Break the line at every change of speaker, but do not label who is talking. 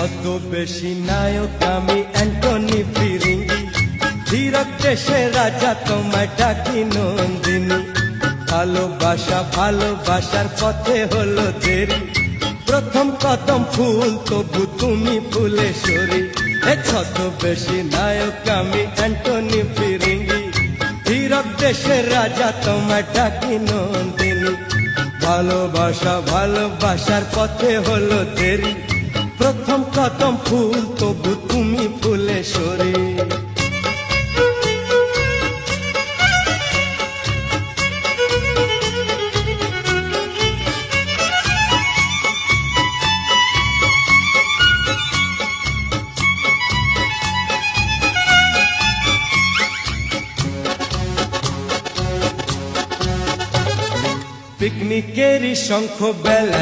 ছদ্মবেশী নায়ক আমি অ্যান্টনি ফিরিঙ্গি, ধীরক দেশের রাজা তোমায় ডাকি নন্দিনী। ভালোবাসা ভালোবাসার পথে হলো দেরি, প্রথম কদম ফুল তবু তুমি ফুলেশ্বরী। এ ছদ্মবেশী নায়ক আমি অ্যান্টনি ফিরিঙ্গি, ধীরক দেশের রাজা তোমায় ডাকি নন্দিনী। ভালোবাসা ভালোবাসার পথে হলো দেরি, প্রথম কদম ফুল তবু তুমি ফুলেশ্বরী। পিকনিকেরই শঙ্খ বেলা